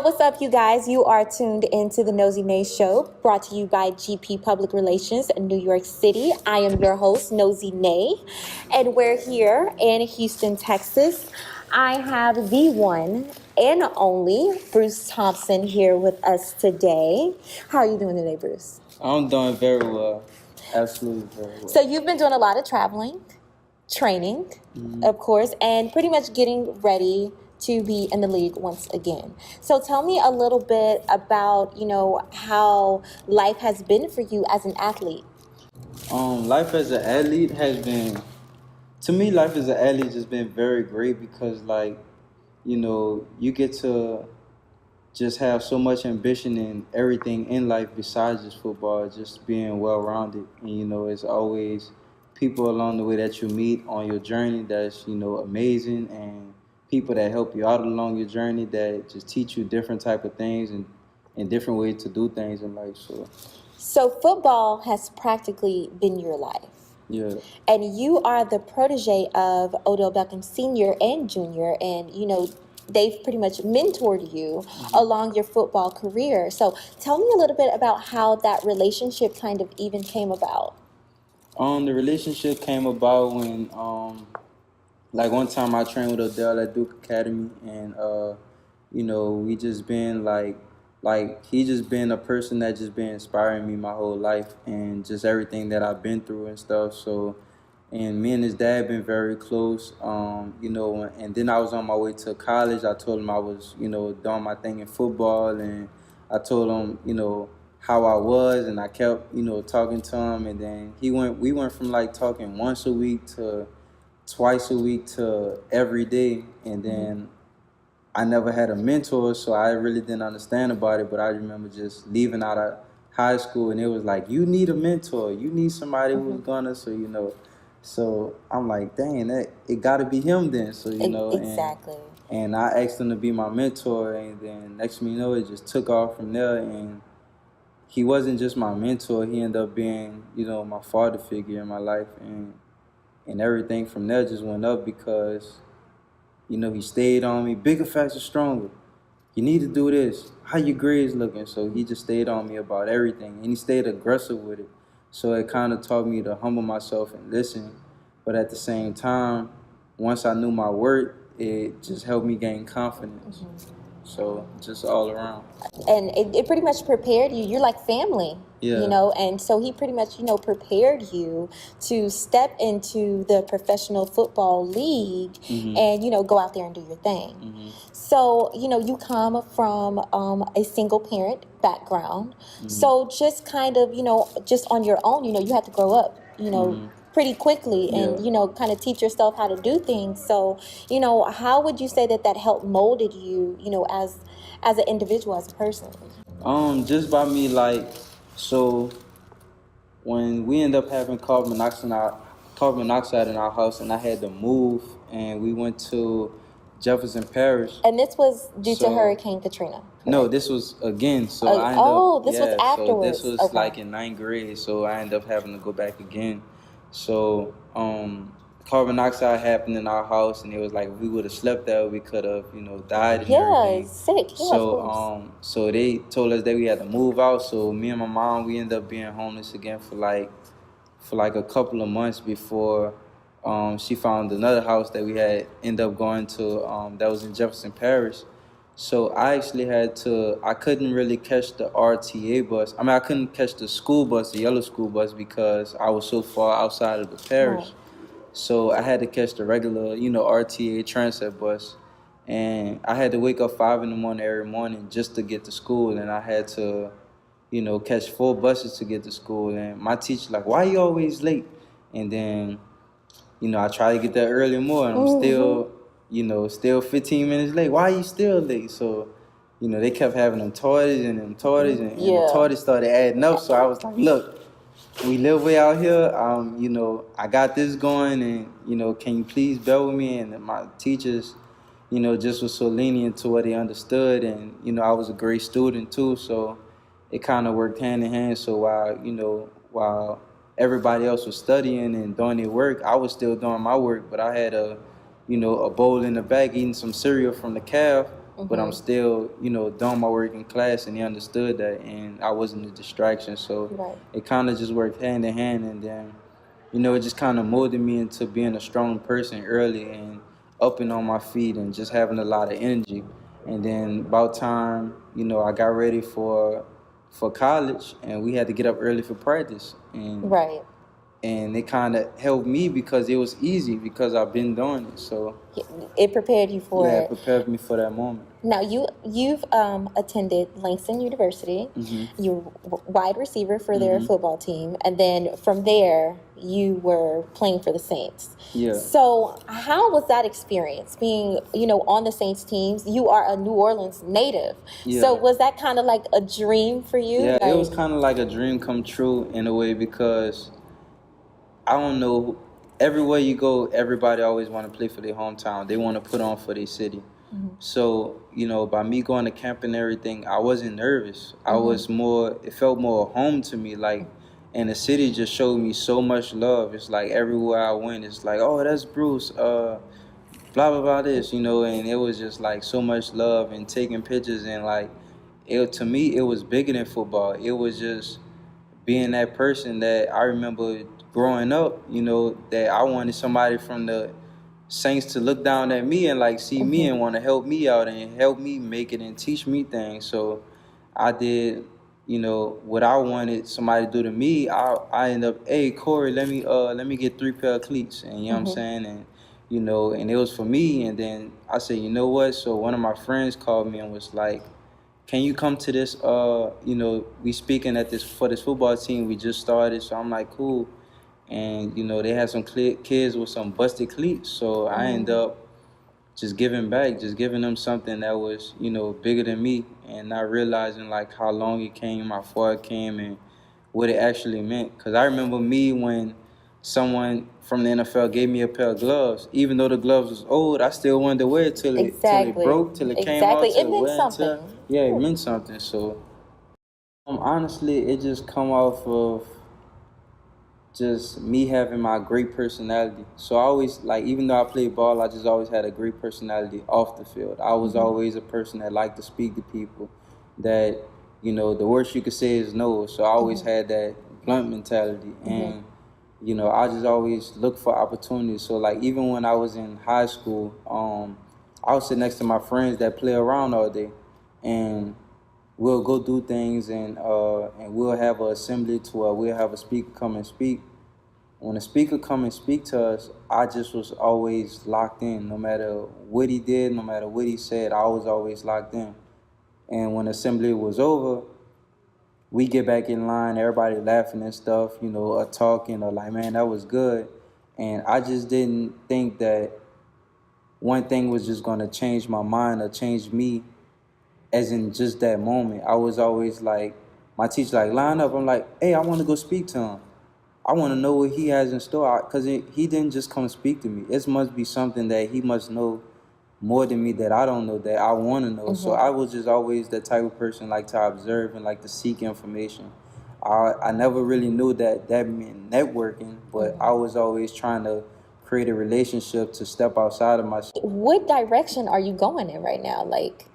what's up, you guys? You are tuned into the Nosey Nay Show, brought to you by GP Public Relations in New York City. I am your host, Nosey Nay, and we're here in Houston, Texas. I have the one and only Bruce Thompson here with us today. How are you doing today, Bruce? I'm doing very well. Absolutely very well. So you've been doing a lot of traveling, training, of course, and pretty much getting ready to be in the league once again. So tell me a little bit about, how life has been for you as an athlete. Life as an athlete has been, to me, life as an athlete has been very great because, you get to just have so much ambition in everything in life besides just football, just being well-rounded. And, it's always people along the way that you meet on your journey that's, amazing, and people that help you out along your journey that just teach you different type of things and different ways to do things in life. So football has practically been your life. Yeah. And you are the protégé of Odell Beckham Sr. and Jr. And, they've pretty much mentored you along your football career. So tell me a little bit about how that relationship kind of even came about. The relationship came about when, one time I trained with Odell at Duke Academy, and, we just been he just been a person that just been inspiring me my whole life and just everything that I've been through and stuff. So, and me and his dad been very close, and then I was on my way to college. I told him I was, doing my thing in football, and I told him, how I was, and I kept, talking to him, and then we went from talking once a week to twice a week to every day, and then I never had a mentor, so I really didn't understand about it, but I remember just leaving out of high school, and it was like, you need a mentor, you need somebody who's gonna, so I'm like, dang, it gotta be him then, Exactly. And I asked him to be my mentor, and then next thing you know, it just took off from there, and he wasn't just my mentor, he ended up being, my father figure in my life, and everything from there just went up because, he stayed on me, bigger, faster, stronger. You need to do this. How your grades looking? So he just stayed on me about everything, and he stayed aggressive with it. So it kind of taught me to humble myself and listen. But at the same time, once I knew my worth, it just helped me gain confidence. So just all around. And it pretty much prepared you. You're like family, and so he pretty much, prepared you to step into the professional football league and, go out there and do your thing. So, you come from a single parent background. So just kind of, just on your own, you had to grow up, pretty quickly and, kind of teach yourself how to do things. So, how would you say that helped molded you, as an individual, as a person? Just by me, so when we end up having carbon monoxide in our house, and I had to move, and we went to Jefferson Parish. And this was due to Hurricane Katrina? Correct? No, this was again. So this was afterwards. So this was in 9th grade. So I ended up having to go back again. So carbon monoxide happened in our house, and it was like if we would have slept there, we could have, died. Sick. So they told us that we had to move out. So me and my mom, we ended up being homeless again for a couple of months before she found another house that we had ended up going to that was in Jefferson Parish. So I actually I couldn't really catch the RTA bus. I mean, I couldn't catch the school bus, the yellow school bus, because I was so far outside of the parish. Right. So I had to catch the regular, RTA transit bus. And I had to wake up 5 a.m. every morning just to get to school. And I had to, catch 4 buses to get to school. And my teacher like, why are you always late? And then, I try to get there early more, and I'm still 15 minutes late. Why are you still late? So, they kept having them tardies, and the tardies started adding up. So I was like, look, we live way out here. I got this going, and, can you please bear with me? And my teachers, just was so lenient to what they understood. And, I was a great student too. So it kind of worked hand in hand. So while everybody else was studying and doing their work, I was still doing my work, but I had a bowl in the back eating some cereal from the calf but I'm still, doing my work in class, and he understood that, and I wasn't a distraction. So it kind of just worked hand in hand, and then, it just kind of molded me into being a strong person early and up and on my feet and just having a lot of energy. And then about time, I got ready for college, and we had to get up early for practice. And it kind of helped me because it was easy because I've been doing it. So it prepared you for it. Yeah, it prepared me for that moment. Now you've attended Langston University. Mm-hmm. You're wide receiver for their football team, and then from there you were playing for the Saints. Yeah. So how was that experience being, on the Saints teams? You are a New Orleans native. Yeah. So was that kind of like a dream for you? Yeah, it was kind of like a dream come true in a way because I don't know. Everywhere you go, everybody always want to play for their hometown. They want to put on for their city. Mm-hmm. So, by me going to camp and everything, I wasn't nervous. Mm-hmm. It felt more home to me. Like, and the city just showed me so much love. It's like everywhere I went, it's like, oh, that's Bruce, blah, blah, blah, this, and it was just like so much love and taking pictures. And like, to me, it was bigger than football. It was just being that person that I remember growing up, that I wanted somebody from the Saints to look down at me and like see me and want to help me out and help me make it and teach me things. So I did, what I wanted somebody to do to me. I ended up, hey Corey, let me get 3 pair of cleats, and you know what I'm saying, and and it was for me. And then I said, you know what? So one of my friends called me and was like, can you come to this? We speaking for this football team we just started. So I'm like, cool. And they had some kids with some busted cleats. So I ended up just giving back, just giving them something that was bigger than me, and not realizing like how long it came, how far it came, and what it actually meant. Because I remember me when someone from the NFL gave me a pair of gloves. Even though the gloves was old, I still wanted to wear it till it broke, till it came out. It meant something. Yeah, it meant something. So honestly, it just come off of just me having my great personality. So I always, like, even though I played ball, I just always had a great personality off the field. I was always a person that liked to speak to people, that, the worst you could say is no. So I always had that blunt mentality. And, I just always look for opportunities. So, like, even when I was in high school, I would sit next to my friends that play around all day. And we'll go do things, and we'll have an assembly to where we'll have a speaker come and speak. When a speaker come and speak to us, I just was always locked in. No matter what he did, no matter what he said, I was always locked in. And when assembly was over, we get back in line, everybody laughing and stuff, or talking, or like, man, that was good. And I just didn't think that one thing was just going to change my mind or change me as in just that moment. I was always like, my teacher like, line up. I'm like, hey, I want to go speak to him. I want to know what he has in store, because he didn't just come speak to me. It must be something that he must know more than me that I don't know, that I want to know. So I was just always that type of person, like to observe and like to seek information. I never really knew that meant networking, but I was always trying to create a relationship to step outside of myself. What direction are you going in right now? Like,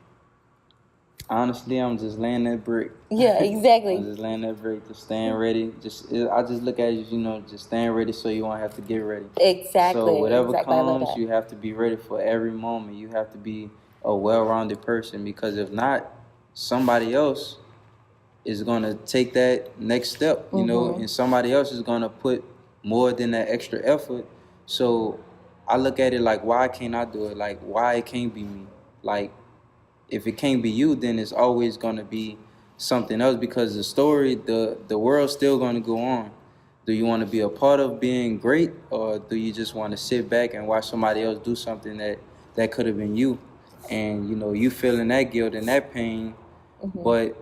honestly, I'm just laying that brick. Yeah, exactly. I'm just laying that brick, just staying ready. I just look at it, just staying ready so you won't have to get ready. Exactly. So whatever comes, you have to be ready for every moment. You have to be a well-rounded person, because if not, somebody else is going to take that next step, and somebody else is going to put more than that extra effort. So I look at it like, why can't I do it? Like, why it can't be me? Like, if it can't be you, then it's always going to be something else, because the story, the world's still going to go on. Do you want to be a part of being great, or do you just want to sit back and watch somebody else do something that could have been you? And, you feeling that guilt and that pain. But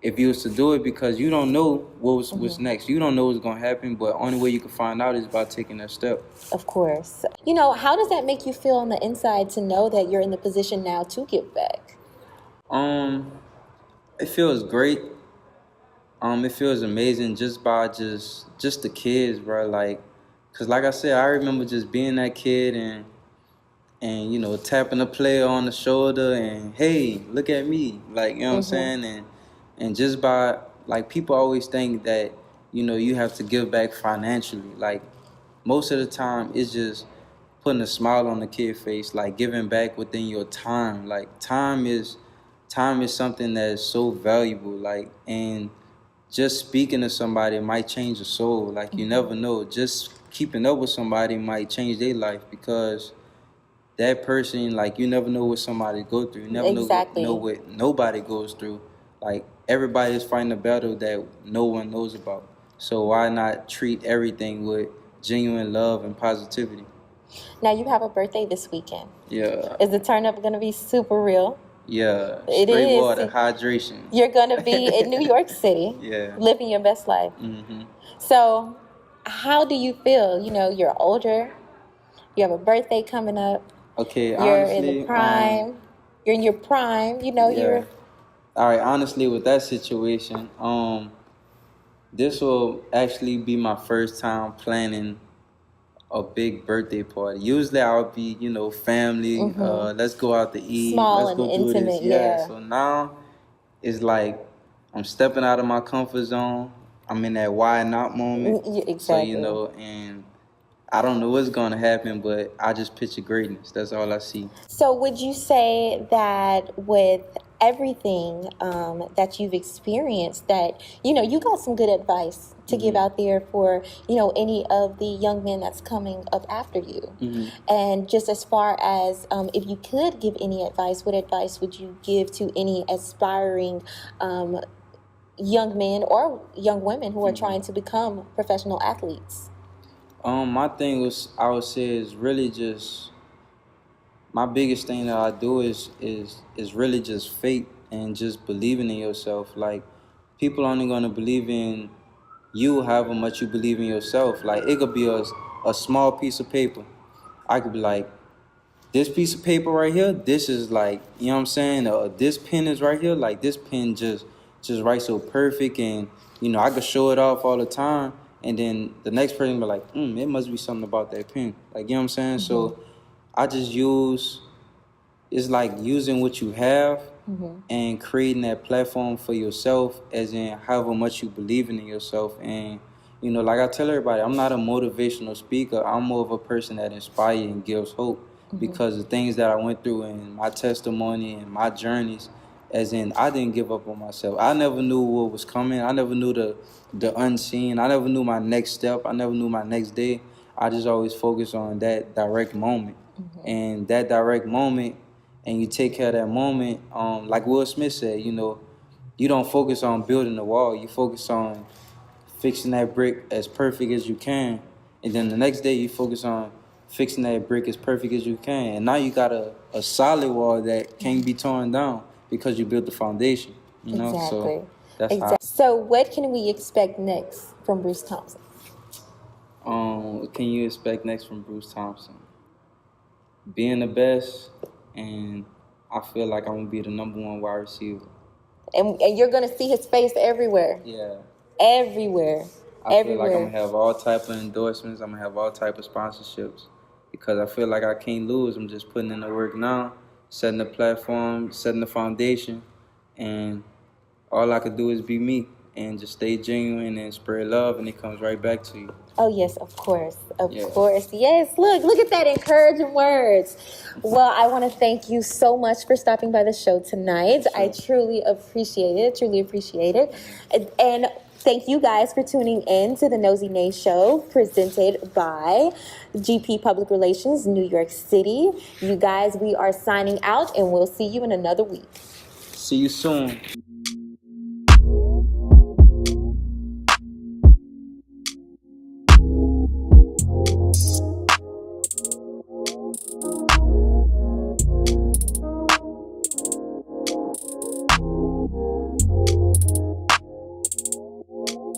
if you was to do it, because you don't know what's next. You don't know what's going to happen, but only way you can find out is by taking that step. Of course. How does that make you feel on the inside to know that you're in the position now to give back? It feels great. It feels amazing just by just the kids, bro. Like, cause like I said, I remember just being that kid, and and, you know, tapping the player on the shoulder and, hey, look at me. Like, you know what I'm saying? And just by, like, people always think that, you know, you have to give back financially. Like, most of the time, it's just putting a smile on the kid's face, like giving back within your time. Like, time is something that is so valuable. Like, and just speaking to somebody might change a soul. Like, you never know. Just keeping up with somebody might change their life, because that person, like, you never know what somebody go through. You never know what nobody goes through. Like, everybody is fighting a battle that no one knows about. So why not treat everything with genuine love and positivity? Now, you have a birthday this weekend. Yeah. Is the turn up going to be super real? Yeah. It Straight is. water, hydration. You're going to be in New York City. Yeah. Living your best life. So, how do you feel? You know, you're older. You have a birthday coming up. Okay, you're honestly, in the prime. You're in your prime. You know, you're. All right, honestly, with that situation, this will actually be my first time planning a big birthday party. Usually I'll be, you know, family, let's go out to eat, Small let's go and do intimate, this. Yeah. So now it's like I'm stepping out of my comfort zone. I'm in that why not moment. Exactly. So, you know, and I don't know what's going to happen, but I just picture greatness. That's all I see. So would you say that with everything that you've experienced, that, you know, you got some good advice to give out there for, you know, any of the young men that's coming up after you? And just as far as if you could give any advice, what advice would you give to any aspiring young men or young women who are trying to become professional athletes? My thing was, I would say, is really just, my biggest thing that I do is really just faith and just believing in yourself. Like, people only gonna believe in you however much you believe in yourself. Like, it could be a small piece of paper. I could be like, this piece of paper right here, this is like, you know what I'm saying? This pen is right here, like, this pen just writes so perfect, and, you know, I could show it off all the time, and then the next person be like, it must be something about that pen. Like, you know what I'm saying? So I just it's like using what you have and creating that platform for yourself, as in however much you believe in yourself. And, you know, like I tell everybody, I'm not a motivational speaker. I'm more of a person that inspires and gives hope, because the things that I went through and my testimony and my journeys, as in, I didn't give up on myself. I never knew what was coming. I never knew the unseen. I never knew my next step. I never knew my next day. I just always focused on that direct moment. And that direct moment, and you take care of that moment, like Will Smith said, you know, you don't focus on building the wall. You focus on fixing that brick as perfect as you can. And then the next day you focus on fixing that brick as perfect as you can. And now you got a solid wall that can't be torn down because you built the foundation. You know? So that's how. So what can we expect next from Bruce Thompson? What can you expect next from Bruce Thompson? Being the best, and I feel like I'm going to be the #1 wide receiver. And you're going to see his face everywhere. Yeah. Everywhere. I feel like I'm going to have all type of endorsements. I'm going to have all type of sponsorships, because I feel like I can't lose. I'm just putting in the work now, setting the platform, setting the foundation, and all I could do is be me and just stay genuine and spread love, and it comes right back to you. Oh, yes, of course. Of course. Yes, look at that encouraging words. Well, I want to thank you so much for stopping by the show tonight. I truly appreciate it. And thank you guys for tuning in to the Nosey Nay Show, presented by GP Public Relations, New York City. You guys, we are signing out, and we'll see you in another week. See you soon.